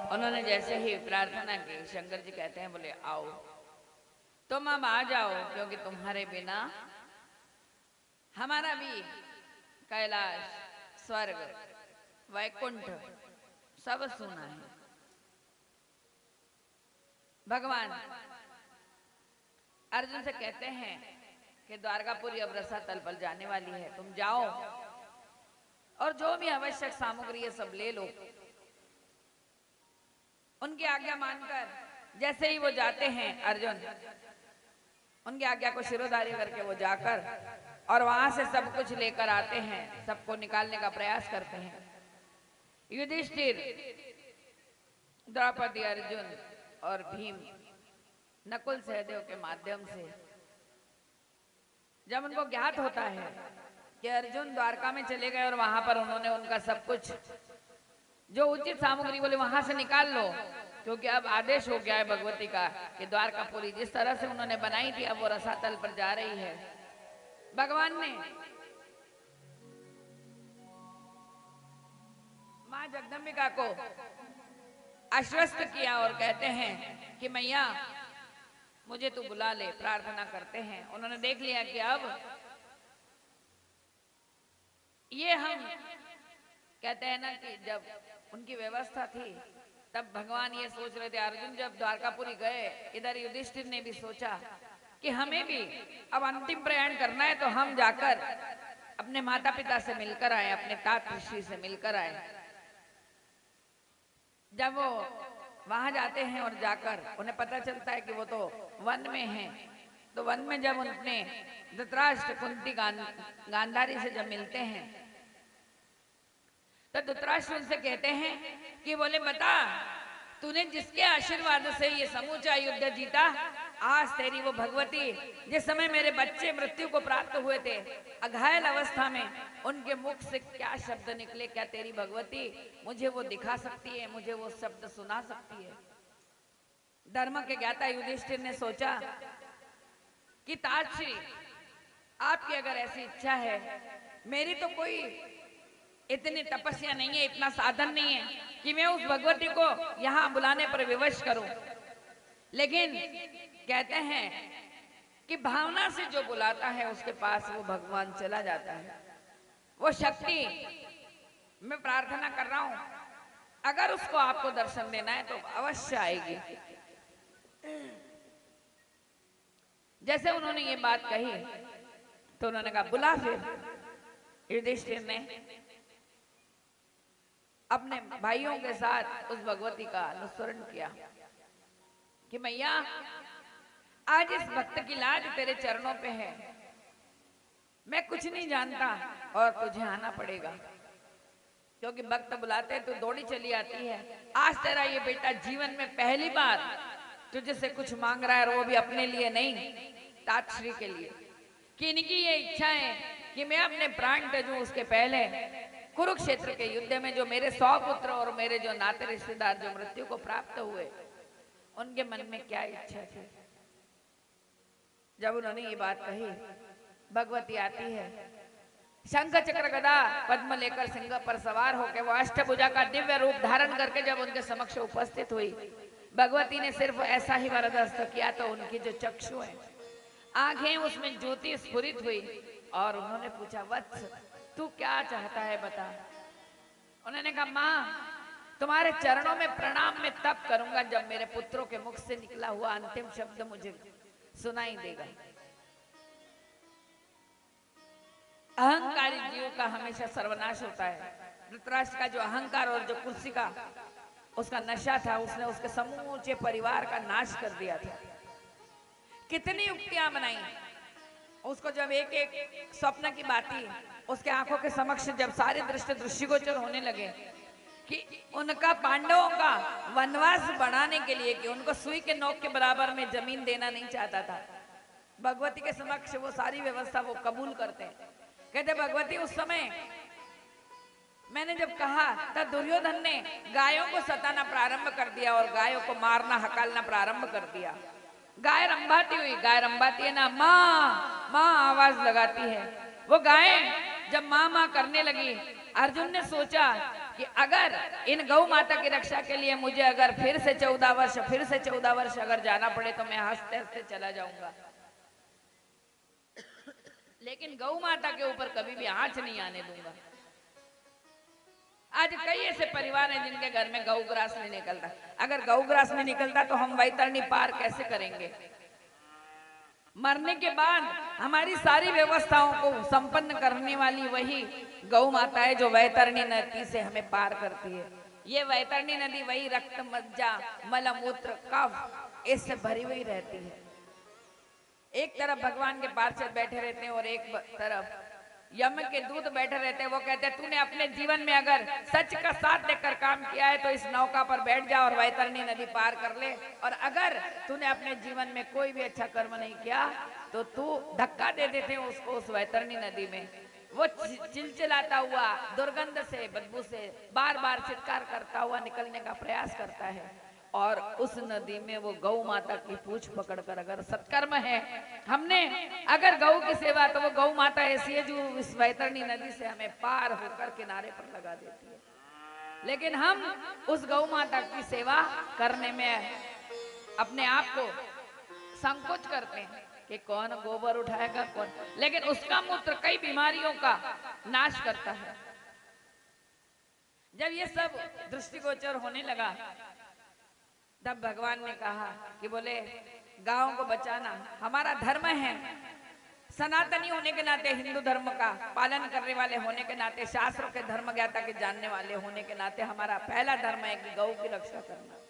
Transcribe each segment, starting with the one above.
उन्होंने जैसे ही प्रार्थना की, शंकर जी कहते हैं, बोले आओ तुम अब आ जाओ, क्योंकि तुम्हारे बिना हमारा भी कैलाश, स्वर्ग, वैकुंठ सब सुना है। भगवान अर्जुन से कहते हैं कि द्वारकापुरी अब रसातल पर जाने वाली है, तुम जाओ और जो भी आवश्यक सामग्री है सब ले लो। उनकी आज्ञा मानकर जैसे ही वो जाते हैं अर्जुन, उनकी आज्ञा को शिरोधार्य करके वो जाकर और वहां से सब कुछ लेकर आते हैं, सबको निकालने का प्रयास करते हैं। युधिष्ठिर, द्रौपदी, अर्जुन और भीम नकुल सहदेव के माध्यम से जब उनको ज्ञात होता है कि अर्जुन द्वारका में चले गए और वहां पर उन्होंने उनका सब कुछ जो उचित सामग्री बोले वहां से निकाल लो, क्योंकि अब आदेश हो गया है भगवती का कि द्वारकापुरी जिस तरह से उन्होंने बनाई थी अब वो रसातल पर जा रही है। भगवान ने मां जगदम्बिका को आश्वस्त किया और कहते हैं कि मैया मुझे तू बुला ले। प्रार्थना करते हैं, उन्होंने देख लिया कि अब ये हम कहते हैं ना कि जब उनकी व्यवस्था थी तब भगवान ये सोच रहे थे, अर्जुन जब द्वारकापुरी गए, इधर युधिष्ठिर ने भी सोचा कि हमें भी अब अंतिम प्रयाण करना है, तो हम जाकर अपने माता पिता से मिलकर आए, अपने तात ऋषि से मिलकर आए। जब वो वहां जाते हैं और जाकर उन्हें पता चलता है कि वो तो वन में हैं, तो वन में जब उनने धृतराष्ट्र, कुंती, गांधारी से जब मिलते हैं तो धृतराष्ट्र उनसे कहते हैं कि बोले बता, तूने जिसके आशीर्वाद से ये समूचा युद्ध जीता, आज तेरी वो भगवती जिस समय मेरे बच्चे मृत्यु को प्राप्त हुए थे अघायल अवस्था में, उनके मुख से क्या शब्द निकले, क्या तेरी भगवती मुझे वो दिखा सकती है, मुझे वो शब्द सुना सकती है? धर्म के ज्ञाता युधिष्ठिर ने सोचा कि ताजश्री, आपकी अगर ऐसी इच्छा है, मेरी तो कोई इतनी तपस्या नहीं है, इतना साधन नहीं है कि मैं उस भगवती को यहाँ बुलाने पर विवश करूं, लेकिन कहते हैं कि भावना से जो बुलाता है उसके पास वो भगवान चला जाता है। वो शक्ति मैं प्रार्थना कर रहा हूं, अगर उसको आपको दर्शन देना है तो अवश्य आएगी। जैसे उन्होंने ये बात कही तो उन्होंने कहा बुला। फिर युधिष्ठिर ने अपने भाइयों के साथ उस भगवती का अनुसरण किया कि मैया आज इस भक्त की लाज तेरे चरणों पे है, मैं कुछ नहीं जानता और तुझे आना पड़ेगा, क्योंकि भक्त बुलाते तो दौड़ी चली आती है। आज तेरा ये बेटा जीवन में पहली बार तुझे से कुछ मांग रहा है, और वो भी अपने लिए नहीं, ताजश्री के लिए, कि इनकी ये इच्छा है कि मैं अपने प्राण त्यागूं उसके पहले कुरुक्षेत्र के युद्ध में जो मेरे 100 पुत्र और मेरे जो नाते रिश्तेदार जो मृत्यु को प्राप्त हुए, उनके मन में क्या इच्छा थी। जब उन्होंने ये बात कही, भगवती आती है, शंख चक्र गदा पद्म लेकर सिंह पर सवार होकर वो अष्टभुजा का दिव्य रूप धारण करके जब उनके समक्ष उपस्थित हुई, भगवती ने सिर्फ ऐसा ही वरदहस्त किया तो उनकी जो चक्षु है, आंखें, उसमें ज्योति स्फुरित हुई और उन्होंने पूछा, वत्स तू क्या चाहता है बता। उन्होंने कहा, माँ तुम्हारे चरणों में प्रणाम में तब करूंगा जब मेरे पुत्रों के मुख से निकला हुआ अंतिम शब्द मुझे सुनाई देगा। अहंकारी जीव का हमेशा सर्वनाश होता है। धृतराष्ट्र का जो अहंकार और जो कुर्सी का उसका नशा था, उसने उसके समूचे परिवार का नाश कर दिया था। कितनी युक्तियां बनाई, उसको जब एक एक स्वप्न की बाती उसके आंखों के समक्ष जब सारे दृश्य दृष्टिगोचर होने लगे कि उनका पांडवों का वनवास बढ़ाने के लिए कि उनको सुई के नोक के बराबर में जमीन देना नहीं चाहता था, भगवती के समक्ष वो सारी व्यवस्था वो कबूल करते। कहते भगवती उस समय मैंने जब कहा तब दुर्योधन ने गायों को सताना प्रारंभ कर दिया और गायों को मारना हकालना प्रारंभ कर दिया। गाय रंभाती हुई, गाय रंभाती है ना, माँ माँ आवाज लगाती है। वो गाय जब माँ माँ करने लगी, अर्जुन ने सोचा कि अगर इन गौ माता की रक्षा के लिए मुझे अगर फिर से 14 वर्ष अगर जाना पड़े तो मैं हंसते हंसते चला जाऊंगा, लेकिन गौ माता के ऊपर कभी भी आंच नहीं आने दूंगा। आज कई ऐसे परिवार हैं जिनके घर में गौ ग्रास नहीं निकलता। अगर गौ ग्रास नहीं निकलता तो हम वैतरणी पार कैसे करेंगे? मरने के बाद हमारी सारी व्यवस्थाओं को संपन्न करने वाली वही गौ माता है जो वैतरणी नदी से हमें पार करती है। ये वैतरणी नदी वही रक्त, मज्जा, मलमूत्र, कफ इससे भरी हुई रहती है। एक तरफ भगवान के पार्षद बैठे रहते हैं और एक तरफ यम के दूत बैठे रहते हैं। वो कहते हैं तूने अपने जीवन में अगर सच का साथ देकर काम किया है तो इस नौका पर बैठ जा और वैतरणी नदी पार कर ले, और अगर तूने अपने जीवन में कोई भी अच्छा कर्म नहीं किया तो तू धक्का दे देते हैं उसको उस वैतरणी नदी में। वो चिलचिलाता हुआ दुर्गंध से, बदबू से बार बार चित्कार करता हुआ निकलने का प्रयास करता है, और उस नदी में वो गौ माता की पूंछ पकड़कर अगर सत्कर्म है हमने, अगर गौ की सेवा, तो वो गौ माता ऐसी है जो इस वैतरणी नदी से हमें पार होकर किनारे पर लगा देती है। लेकिन हम उस गौ माता की सेवा करने में अपने आप को संकोच करते हैं कि कौन गोबर उठाएगा कौन, लेकिन उसका मूत्र कई बीमारियों का नाश करता है। जब ये सब दृष्टिगोचर होने लगा तब भगवान ने कहा कि बोले गांव को बचाना हमारा धर्म है। सनातनी होने के नाते, हिंदू धर्म का पालन करने वाले होने के नाते, शास्त्रों के धर्म ज्ञाता के जानने वाले होने के नाते हमारा पहला धर्म है कि गौ की रक्षा करना।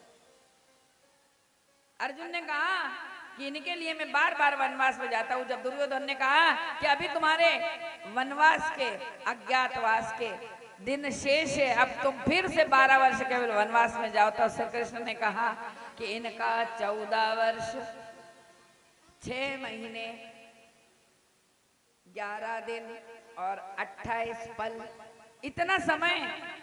अर्जुन ने कहा कि इनके लिए मैं बार बार वनवास में जाता हूं। जब दुर्योधन ने कहा कि अभी तुम्हारे वनवास के, अज्ञातवास के दिन शेष है, अब तुम फिर से 12 वर्ष के वनवास में जाओ, तो श्री कृष्ण ने कहा कि इनका 14 वर्ष 6 महीने 11 दिन और 28 पल, इतना समय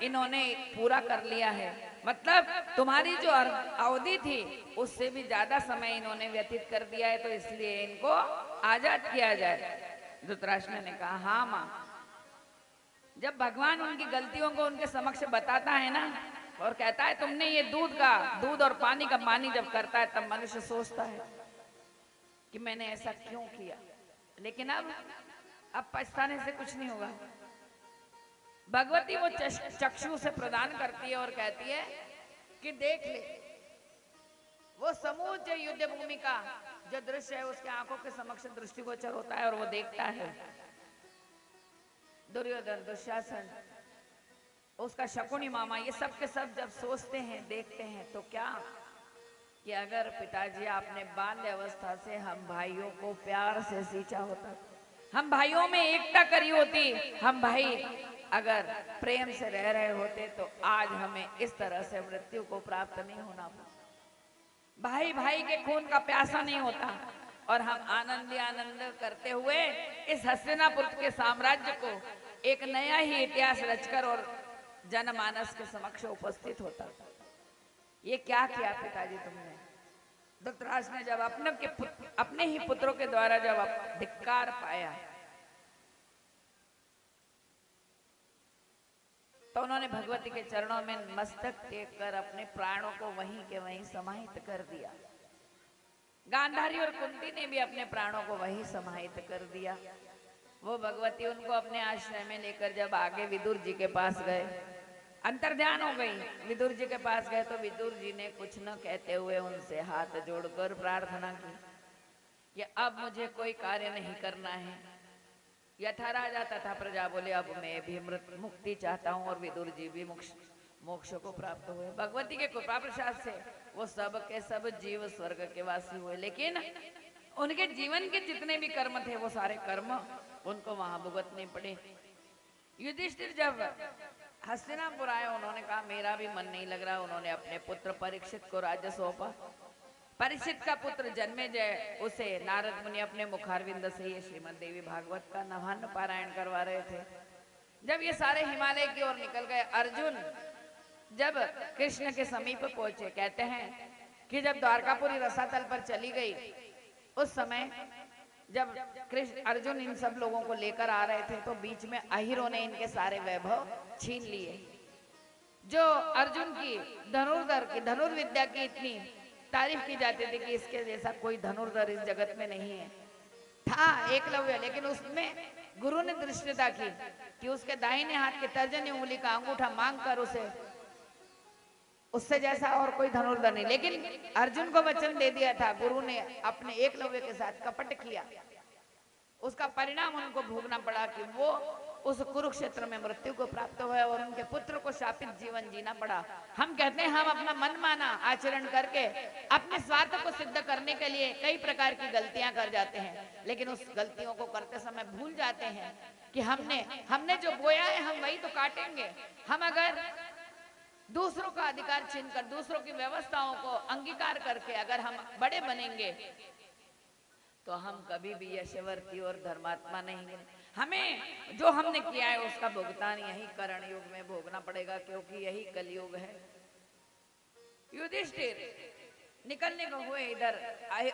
इन्होंने पूरा कर लिया है। मतलब तुम्हारी जो अवधि थी उससे भी ज्यादा समय इन्होंने व्यतीत कर दिया है, तो इसलिए इनको आजाद किया जाए। धृतराष्ट्र ने कहा हाँ माँ। जब भगवान उनकी गलतियों को उनके समक्ष बताता है ना और कहता है तुमने ये दूध और पानी का मानी जब करता है, तब मनुष्य सोचता है कि मैंने ऐसा क्यों किया। लेकिन अब पछताने से कुछ नहीं होगा। भगवती वो चक्षु से प्रदान करती है और कहती है कि देख ले, वो समूचे युद्ध भूमि का जो दृश्य है उसके आंखों के समक्ष दृष्टिगोचर होता है और वो देखता है। दुर्योधन, दुशासन, उसका शकुनी मामा, ये सब के सब जब सोचते हैं, देखते हैं, तो क्या कि अगर पिताजी आपने बाल्य अवस्था से हम भाइयों को प्यार से सींचा होता, हम भाइयों में एकता करी होती, हम भाई अगर प्रेम से रह रहे होते, तो आज हमें इस तरह से मृत्यु को प्राप्त नहीं होना पड़ता। भाई भाई के खून का प्यासा नहीं होता और हम आनंद करते हुए इस हस्तिनापुर के साम्राज्य को एक नया ही इतिहास रचकर और जनमानस के समक्ष उपस्थित होता। ये क्या किया पिताजी तुमने? धृतराष्ट्र ने जब अपने ही पुत्रों के द्वारा जब धिक्कार पाया तो उन्होंने भगवती के चरणों में मस्तक टेक कर अपने प्राणों को वहीं के वहीं समाहित कर दिया। गांधारी और कुंती ने भी अपने प्राणों को वहीं समाहित कर दिया। वो भगवती उनको अपने आश्रय में लेकर जब आगे विदुर जी के पास गए, अंतर्ध्यान हो गई। विदुर जी के पास गए तो विदुर जी ने कुछ न कहते हुए उनसे हाथ जोड़कर प्रार्थना की कि अब मुझे कोई कार्य नहीं करना है। यथा राजा तथा प्रजा बोले अब मैं भी मुक्ति चाहता हूँ, और विदुर जी भी मोक्ष को प्राप्त हुए। भगवती के कृपा प्रसाद से वो सब के सब जीव स्वर्ग के वासी हुए, लेकिन उनके जीवन के जितने भी कर्म थे वो सारे कर्म उनको वहां भुगतने पड़े। युधिष्ठिर जब हस्तिनापुर आए, उन्होंने कहा मेरा भी मन नहीं लग रहा। उन्होंने अपने पुत्र परीक्षित को राज्य सौंपा। परीक्षित का पुत्र जन्मेजय, उसे नारद मुनि अपने मुखारविंद से ये श्रीमद् देवी भागवत का नवान्न पारायण करवा रहे थे। जब ये सारे हिमालय की ओर निकल गए, अर्जुन जब कृष्ण के समीप पहुंचे, कहते हैं कि जब द्वारकापुरी रसातल पर चली गई, उस समय जब कृष्ण अर्जुन इन सब लोगों को लेकर आ रहे थे तो बीच में अहिरों ने इनके सारे वैभव छीन लिए। जो अर्जुन की धनुर्विद्या की इतनी तारीफ की जाती थी कि इसके जैसा कोई धनुर्धर इस जगत में नहीं है, था एकलव्य। लेकिन उसमें गुरु ने दृष्टता की कि उसके दाहिने हाथ की तर्जनी उंगली का अंगूठा मांग कर उससे जैसा और कोई धनुर्धर नहीं। लेकिन अर्जुन को वचन दे दिया था गुरु ने, अपने एकलव्य के साथ कपट किया, उसका परिणाम उनको भोगना पड़ा कि वो उस कुरुक्षेत्र में मृत्यु को प्राप्त हुए और उनके पुत्र को शापित जीवन जीना पड़ा। हम कहते हैं हम अपना मनमाना आचरण करके अपने स्वार्थ को सिद्ध करने के लिए कई प्रकार की गलतियां कर जाते हैं, लेकिन उस गलतियों को करते समय भूल जाते हैं कि हमने जो बोया है हम वही तो काटेंगे। हम अगर दूसरों का अधिकार छीनकर, दूसरों की व्यवस्थाओं को अंगीकार करके अगर हम बड़े बनेंगे तो हम कभी भी यशवर्ती और धर्मात्मा नहीं बने। हमें जो हमने किया है उसका भुगतान यही करण युग में भोगना पड़ेगा, क्योंकि यही कलयुग है। युधिष्ठिर निकलने को हुए इधर,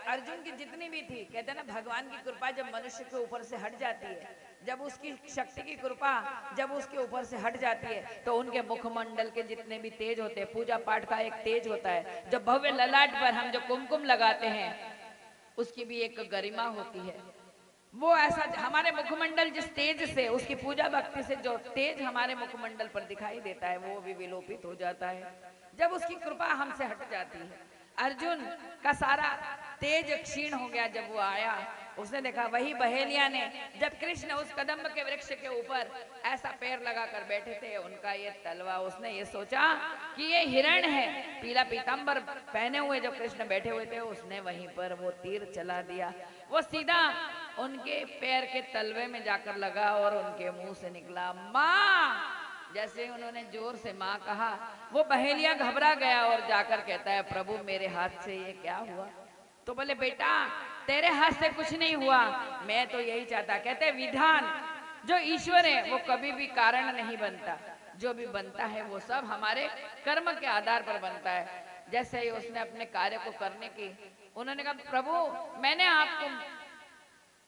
अर्जुन की जितनी भी थी, कहते ना भगवान की कृपा जब मनुष्य के ऊपर से हट जाती है, जब उसकी शक्ति की कृपा जब उसके ऊपर से हट जाती है तो उनके मुखमंडल के जितने भी तेज होते हैं, पूजा पाठ का एक तेज होता है, जो भव्य ललाट पर हम जो कुमकुम लगाते हैं उसकी भी एक गरिमा होती है। वो ऐसा हमारे मुखमंडल जिस तेज से, उसकी पूजा भक्ति से जो तेज हमारे मुखमंडल पर दिखाई देता है वो भी विलोपित हो जाता है जब उसकी कृपा हमसे हट जाती है। अर्जुन का सारा तेज क्षीण हो गया जब वो आया। उसने देखा वही बहेलिया ने, जब कृष्ण उस कदम्ब के वृक्ष के ऊपर ऐसा पैर लगाकर बैठे थे, उनका ये तलवा, उसने ये सोचा कि ये हिरण है। पीला पीतांबर पहने हुए जब कृष्ण बैठे हुए थे, उसने वहीं पर वो तीर चला दिया। वो सीधा उनके पैर के तलवे में जाकर लगा और उनके मुंह से निकला माँ। जैसे उन्होंने जोर से माँ कहा, वो बहेलिया घबरा गया और जाकर कहता है प्रभु मेरे हाथ से ये क्या हुआ? तो बोले बेटा तेरे हाथ से कुछ नहीं हुआ, मैं तो यही चाहता। कहते विधान जो ईश्वर है वो कभी भी कारण नहीं बनता, जो भी बनता है वो सब हमारे कर्म के आधार पर बनता है। जैसे ही उसने अपने कार्य को करने की, उन्होंने कहा प्रभु मैंने आपको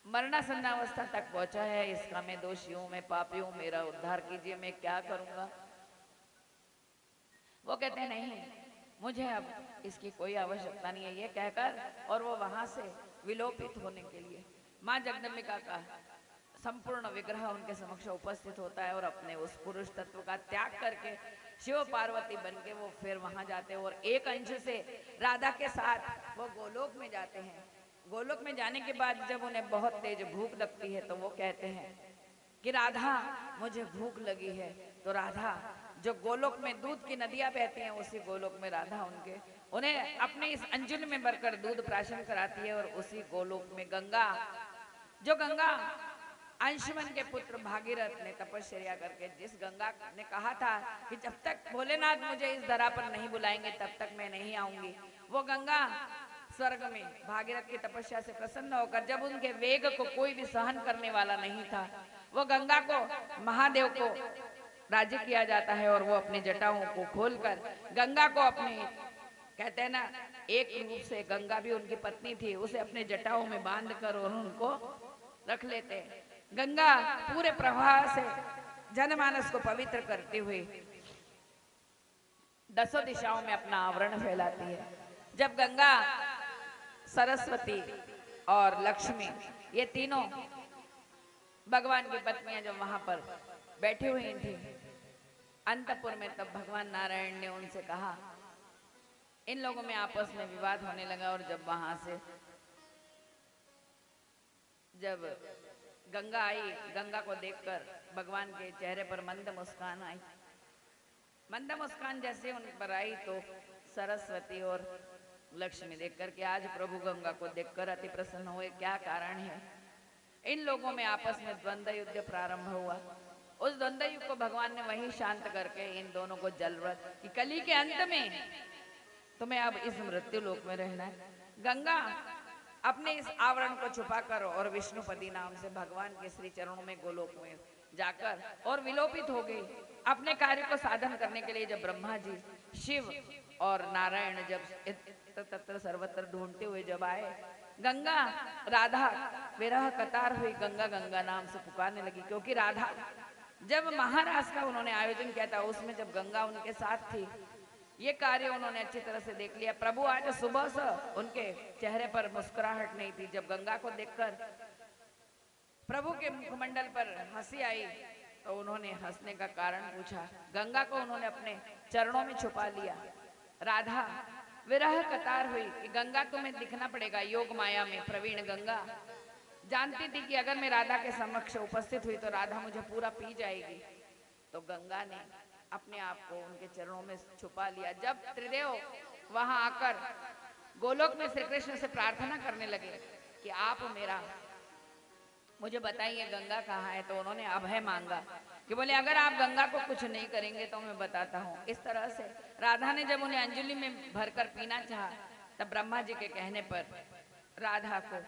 मरणासन्नावस्था तक पहुंचा है, इसका मैं दोषी हूं, मैं पापी हूं, मेरा उद्धार कीजिए, मैं क्या करूंगा? वो कहते हैं नहीं मुझे अब इसकी कोई आवश्यकता नहीं है, ये कहकर और वो वहां से विलोपित होने के लिए माँ जगदम्बिका का संपूर्ण विग्रह उनके समक्ष उपस्थित होता है और अपने उस पुरुष तत्व का त्याग करके शिव पार्वती बनके वो फिर वहां जाते हैं और एक अंश से राधा के साथ वो गोलोक में जाते हैं। गोलोक में जाने के बाद जब उन्हें बहुत तेज भूख लगती है तो वो कहते हैं कि राधा मुझे भूख लगी है। तो राधा जो गोलोक में दूध की नदियां बहती हैं, उसी गोलोक में राधा उन्हें अपने इस अंजुल में भरकर दूध प्राशन कराती है और उसी गोलोक में गंगा, जो गंगा अंशुमन के पुत्र भागीरथ ने तपस्या करके, जिस गंगा ने कहा था कि जब तक भोलेनाथ मुझे इस धरा पर नहीं बुलाएंगे तब तक मैं नहीं आऊंगी, वो गंगा स्वर्ग में भागीरथ की तपस्या से प्रसन्न होकर, जब उनके वेग को कोई भी सहन करने वाला नहीं था, वो गंगा को महादेव को राजी किया जाता है और वो अपनी जटाओं को खोलकर गंगा को अपने, कहते हैं ना एक रूप से गंगा भी उनकी पत्नी थी, उसे अपने जटाओं में बांध कर और उनको रख लेते हैं। गंगा पूरे प्रवाह से जनमानस को पवित्र करते हुए दसों दिशाओं में अपना आवरण फैलाती है। जब गंगा, सरस्वती और लक्ष्मी ये तीनों भगवान की पत्नियां जब वहां पर बैठी हुई थी अंतपुर में, तब भगवान नारायण ने उनसे कहा, इन लोगों में आपस में विवाद होने लगा और जब वहां से जब गंगा आई, गंगा को देखकर भगवान के चेहरे पर मंद मुस्कान आई। मंद मुस्कान जैसे उन पर आई तो सरस्वती और लक्ष्मी देखकर कि आज प्रभु गंगा को देखकर अति प्रसन्न हुए, क्या कारण है? इन लोगों में आपस में द्वंद्व युद्ध प्रारंभ हुआ। उस द्वंद्व युद्ध को भगवान ने वहीं शांत करके इन दोनों को जलव्रत कि कली के अंत में तुम्हें अब इस मृत्यु लोक में रहना है। गंगा अपने इस आवरण को छुपाकर और विष्णुपति नाम से भगवान के श्री चरणों में गोलोक में जाकर और विलोपित हो गई। अपने कार्य को साधन करने के लिए जब ब्रह्मा जी, शिव और नारायण जब तत्र सर्वत्र ढूंढते हुए जब आए, गंगा राधा विरह कतार हुई गंगा गंगा नाम से पुकारने लगी, क्योंकि राधा जब महारास का उन्होंने आयोजन किया था, उसमें जब गंगा उनके साथ थी, ये कार्य उन्होंने अच्छी तरह से देख लिया। प्रभु आज सुबह से उनके चेहरे पर मुस्कुराहट नहीं थी। जब गंगा को देखकर प्रभु के मुखमंडल पर हंसी आई तो उन्होंने हंसने का कारण पूछा। गंगा को उन्होंने अपने चरणों में छुपा लिया। राधा विरह कतार हुई कि गंगा तुम्हें दिखना पड़ेगा। योग माया में प्रवीण गंगा जानती थी कि अगर मैं राधा के समक्ष उपस्थित हुई तो राधा मुझे पूरा पी जाएगी। तो गंगा ने अपने आप को उनके चरणों में छुपा लिया। जब त्रिदेव वहां आकर गोलोक में श्री कृष्ण से प्रार्थना करने लगे कि आप मेरा मुझे बताइए गंगा कहाँ है, तो उन्होंने अभय मांगा कि बोले अगर आप गंगा को कुछ नहीं करेंगे तो मैं बताता हूँ। इस तरह से राधा ने जब उन्हें अंजलि में भरकर पीना चाहा, तब ब्रह्मा जी के कहने पर राधा को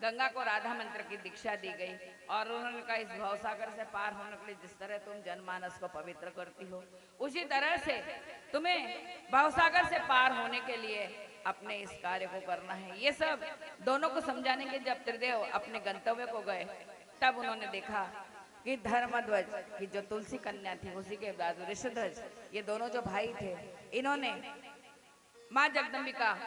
गंगा को राधा मंत्र की दीक्षा दी गई और उन्होंने कहा इस भवसागर से पार होने के लिए जिस तरह तुम जनमानस को पवित्र करती हो, उसी तरह से तुम्हें भवसागर से पार होने के लिए अपने इस कार्य को करना है। ये सब दोनों को समझाने के जब त्रिदेव अपने गंतव्य को गए, तब उन्होंने देखा कि धर्मध्वज की जो तुलसी कन्या थी, उसी के बाद ऋषध्वज, ये दोनों जो भाई थे, इन्होंने माँ जगदम्बिका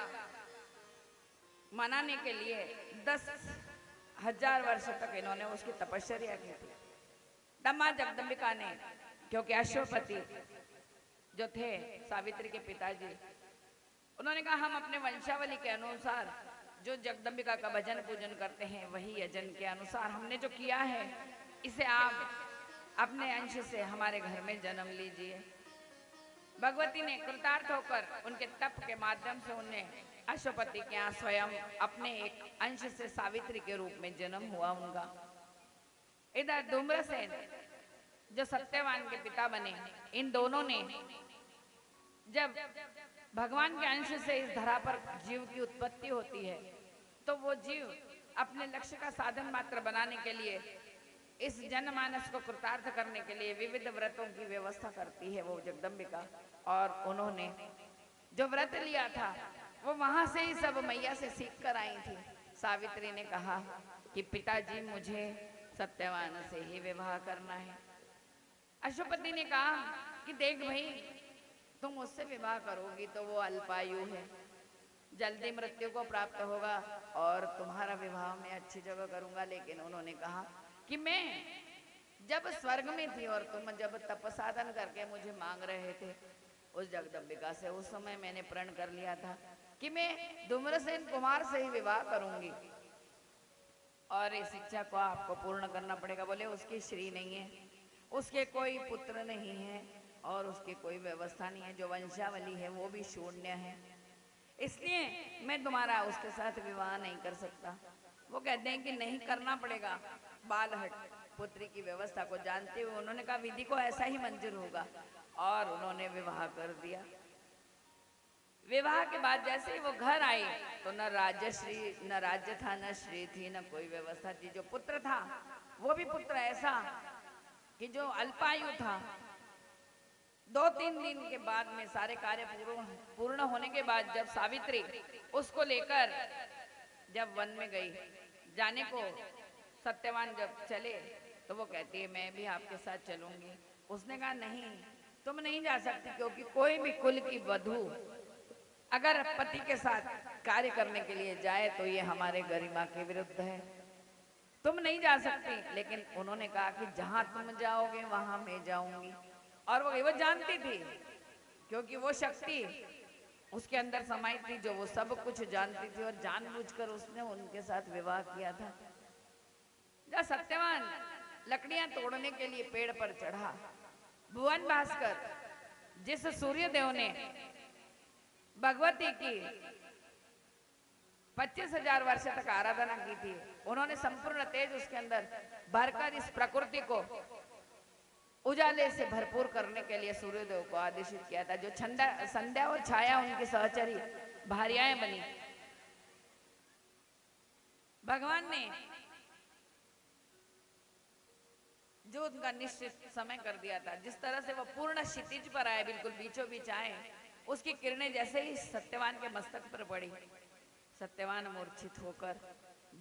मनाने के लिए 10,000 वर्ष तक इन्होंने उसकी तपस्या की थी। तब माँ जगदम्बिका ने, क्योंकि अश्वपति जो थे सावित्री के पिताजी, उन्होंने कहा हम अपने वंशावली के अनुसार जो जगदम्बिका का भजन पूजन करते हैं, वही यजन के अनुसार हमने जो किया है, इसे आप अपने अंश से हमारे घर में जन्म लीजिए। भगवती ने कृतार्थ होकर उनके तप के माध्यम से उन्हें अश्वपति के यहाँ स्वयं अपने एक अंश से सावित्री के रूप में जन्म हुआ उनका। इधर धूम्रसेन जो सत्यवान के पिता बने, इन दोनों ने जब भगवान के अंश से इस धरा पर जीव की उत्पत्ति होती है, तो वो जीव अपने लक्ष्य का साधन मात्र बनाने के लिए, इस जनमानस को कृतार्थ करने के लिए विविध व्रतों की व्यवस्था करती है वो जगदम्बिका। और उन्होंने जो व्रत लिया था वो वहां से ही सब मैया से सीख कर आई थी। सावित्री ने कहा कि पिताजी मुझे सत्यवान से ही विवाह करना है। अश्वपति ने कहा कि देख भाई, तुम उससे विवाह करोगी तो वो अल्पायु है, जल्दी मृत्यु को प्राप्त होगा और तुम्हारा विवाह मैं अच्छी जगह करूंगा। लेकिन उन्होंने कहा कि मैं जब स्वर्ग में थी और तुम जब तप साधन करके मुझे मांग रहे थे उस जगदम्बिका से, उस समय मैंने प्रण कर लिया था कि मैं धूम्रसेन कुमार से ही विवाह करूंगी और इस इच्छा को आपको पूर्ण करना पड़ेगा। बोले उसकी श्री नहीं है, उसके कोई पुत्र नहीं है और उसकी कोई व्यवस्था नहीं है, जो वंशावली है वो भी शून्य है, इसलिए मैं तुम्हारा उसके साथ विवाह नहीं कर सकता। वो कहते हैं कि नहीं करना पड़ेगा। बालहट पुत्री की व्यवस्था को जानते हुए उन्होंने कहा विधि को ऐसा ही मंजूर होगा और उन्होंने विवाह कर दिया। विवाह के बाद जैसे ही वो घर आई तो न राज्य था, न श्री थी, न कोई व्यवस्था थी। जो पुत्र था वो भी पुत्र ऐसा कि जो अल्पायु था। 2-3 दिन के बाद में सारे कार्य पूर्ण होने के बाद जब सावित्री उसको लेकर जब वन में गई, जाने को सत्यवान जब चले तो वो कहती है मैं भी आपके साथ चलूंगी। उसने कहा नहीं, तुम नहीं जा सकती, क्योंकि कोई भी कुल की वधू अगर पति के साथ कार्य करने के लिए जाए तो ये हमारे गरिमा के विरुद्ध है, तुम नहीं जा सकती। लेकिन उन्होंने कहा कि जहां तुम जाओगे वहां मैं जाऊंगी। और वो जानती थी, क्योंकि वो शक्ति उसके अंदर समाई थी जो वो सब कुछ जानती थी और जानबूझकर उसने उनके साथ विवाह किया था। जब सत्यवान लकड़ियां तोड़ने के लिए पेड़ पर चढ़ा, भुवन भास्कर जिस सूर्यदेव ने भगवती की 25,000 वर्ष तक आराधना की थी, उन्होंने संपूर्ण तेज उसके अंदर भरकर इस प्रकृति को उजाले से भरपूर करने के लिए सूर्यदेव को आदेशित किया था। जो संध्या और छाया उनकी सहचरी भार्याएं बनी। भगवान ने जो उनका निश्चित समय कर दिया था, जिस तरह से वो पूर्ण क्षितिज पर आए, बिल्कुल बीचों बीच आए, उसकी किरणें जैसे ही सत्यवान के मस्तक पर पड़ी, सत्यवान मूर्छित होकर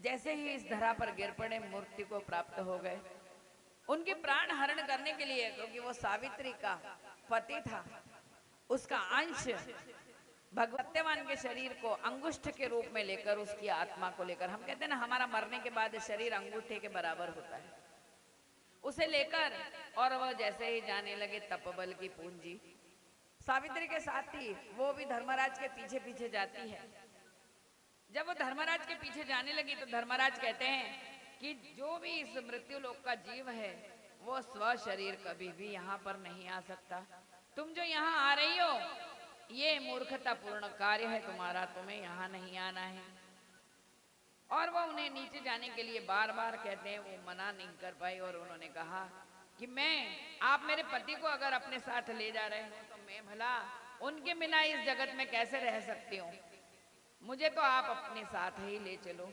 जैसे ही इस धरा पर गिर पड़े, मूर्ति को प्राप्त हो गए। उनके प्राण हरण करने के लिए, क्योंकि वो सावित्री का पति था, उसका अंश भगवत्यवान के शरीर को अंगुष्ठ के रूप में लेकर, उसकी आत्मा को लेकर, हम कहते हैं ना हमारा मरने के बाद शरीर अंगूठे के बराबर होता है, उसे लेकर और वह जैसे ही जाने लगे तपबल की पूंजी, सावित्री के साथ ही वो भी धर्मराज के पीछे पीछे जाती है। जब वो धर्मराज के पीछे जाने लगी तो धर्मराज कहते हैं कि जो भी इस मृत्यु लोक का जीव है वो स्व शरीर कभी भी यहाँ पर नहीं आ सकता। तुम जो यहाँ आ रही हो ये मूर्खतापूर्ण कार्य है तुम्हारा, तुम्हें यहाँ नहीं आना है। और वो उन्हें नीचे जाने के लिए बार बार कहते हैं, वो मना नहीं कर पाई और उन्होंने कहा कि आप मेरे पति को अगर अपने साथ ले जा रहे हो तो मैं भला उनके बिना इस जगत में कैसे रह सकती हूँ, मुझे तो आप अपने साथ ही ले चलो।